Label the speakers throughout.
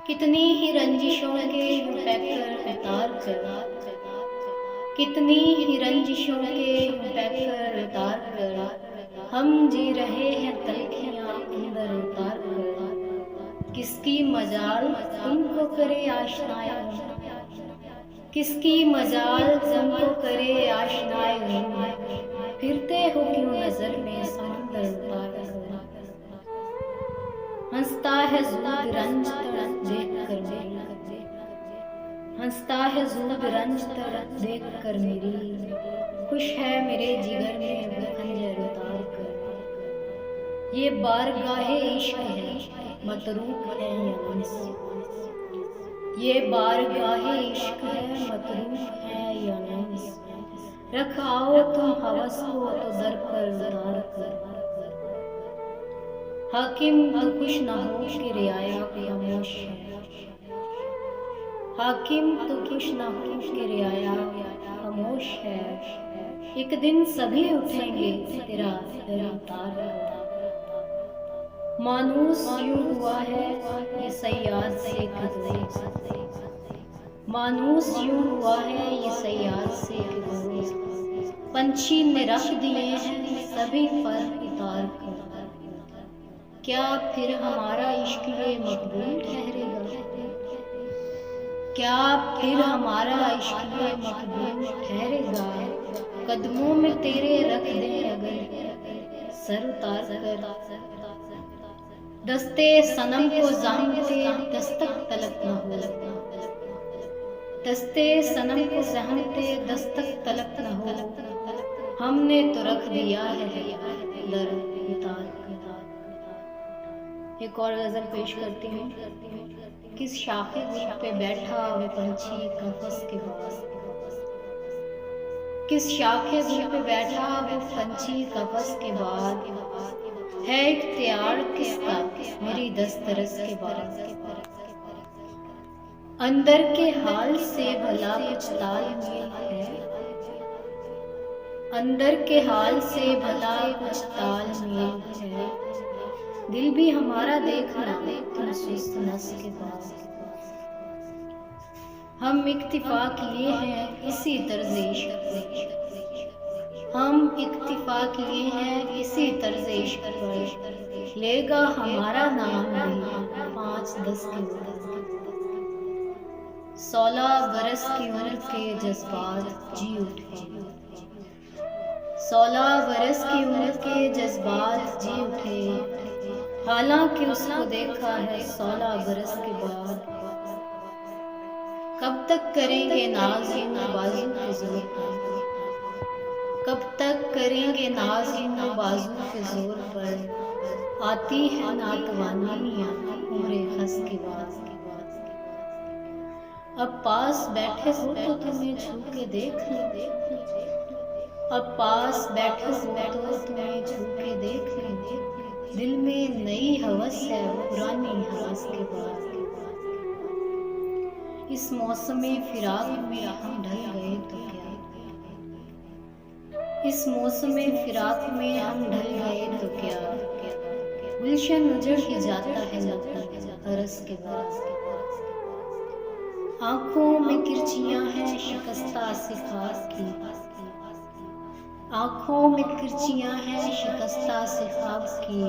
Speaker 1: कितनी ही रंजिशों के पैकर उतार कर, कितनी ही रंजिशों के पैकर उतार कर, हम जी रहे हैं तलखियां अंदर उतार कर। किसकी मजाल तुमको करे आशनाए, किसकी मजाल तुमको करे आशनाए, फिरते हो क्यों नजर में समंदर उतार कर। हंसता है ज़ूद रंज तड़प देख कर मेरी, हंसता है ज़ूद रंज तड़प देख कर मेरी, खुश है मेरे जिगर में वो खंजर उतार कर। ये बारगाहे इश्क है मतरूक है या अनस, ये बारगाहे इश्क है मतरूक है या अनस, रख आओ तुम हवस को तो दर पर उतार कर। हाकिम तो खुश न हो कि रियाया खामोश है, हाकिम तो खुश न हो कि रियाया खामोश है, एक दिन सभी उठेंगे तेरा दर उतार कर। मानूस यूं हुआ है ये सयाद से दोस्त, मानूस यूं हुआ है ये सयाद से दोस्त, पंछी ने रख दिए हैं सभी पर उतार कर। क्या फिर हमारा इश्क ये मकबूल ठहरेगा, क्या फिर हमारा इश्क ये मकबूल ठहरेगा, कदमों में तेरे रख दे अगर सर उतार कर। दस्ते सनम को ज़ाहमते दस्तक तलब न हो, दस्ते सनम को ज़ाहमते दस्तक तलब न हो, हमने तो रख दिया है दर उतार कर। एक और गज़ल पेश करती हूँ। किस शाखे पे बैठा वो पंछी कफस के पास, किस शाखे पे बैठा वो पंछी कफस के बाद, है इख्तियार किसका मेरी दस्तरस के बाद। अंदर के हाल से भला कुछ तालमेल है, अंदर के हाल से भला कुछ तालमेल है, दिल भी हमारा देखना तुम सुस्त नस के पास। हम इक्तिफा किए हैं इसी तर्ज़ इश्क पर, हम इक्तिफा किए हैं इसी तर्ज़ इश्क पर, लेगा हमारा नाम भी 5-10 के बाद। 16 बरस की उम्र के जज्बात जी उठे, 16 बरस की उम्र के जज्बात जी उठे, हालांकि उसको देखा है 16 बरस के बाद। कब तक करेंगे नाज़ यूं बाजू के जोर पर, कब तक करेंगे नाज़ यूं बाजू के जोर पर, आती है नातवानियां उम्रे हंस के बाद। अब पास बैठे हो तो तुम्हें छू के देख लो, अब पास बैठे हो तो तुम्हें छू के देख लो, दिल में नई हवस है पुरानी हवस के बाद। इस मौसमे फिराक में हम ढल गए तो क्या, इस मौसमे फिराक में हम ढल गए तो क्या, गुलशन उजड़ ही जाता है हरस के बाद। आंखों में किरचियां हैं शिकस्ता सिखास की, आँखों में किरचियां हैं शिकस्ता से ख्वाब की,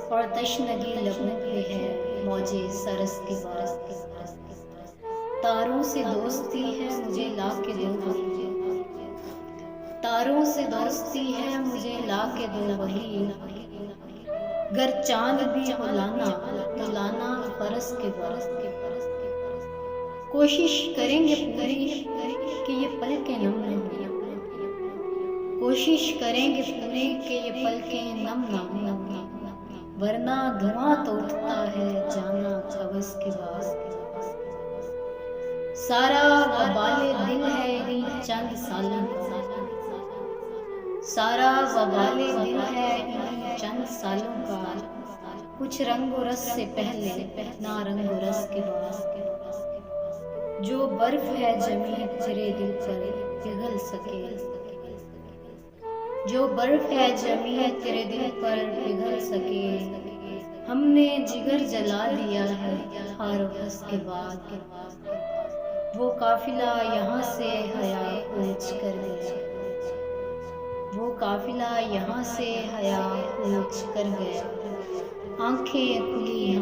Speaker 1: और तशनगी लबों पे है मौजे सरस के बाद। तारों से दोस्ती है मुझे ला के दो वही, तारों से दोस्ती है मुझे ला के दो वही, गर चांद भी हो लाना तो लाना फरस के बाद। कोशिश करेंगे पूरी कि ये पल के नम न हो, कोशिश करेंगे पूरी कि ये पलकें नम ना हो, वरना धुआं तो उठता है जाना हवस के बाद। सारा वबाले दिल है इन चंद सालों का, सारा वबाले दिल है इन चंद सालों का, कुछ रंगो रस से पहले ना रंगो रस के बाद। जो बर्फ है जमी तेरे दिल पर पिघल सके, जो बर्फ है जमी तेरे दिल पर पिघल सके, हमने जिगर जला दिया है हार हस के बाद। वो काफिला यहाँ से हया कूच कर गया, वो काफिला यहाँ से हया कूच कर गया। आंखें खुली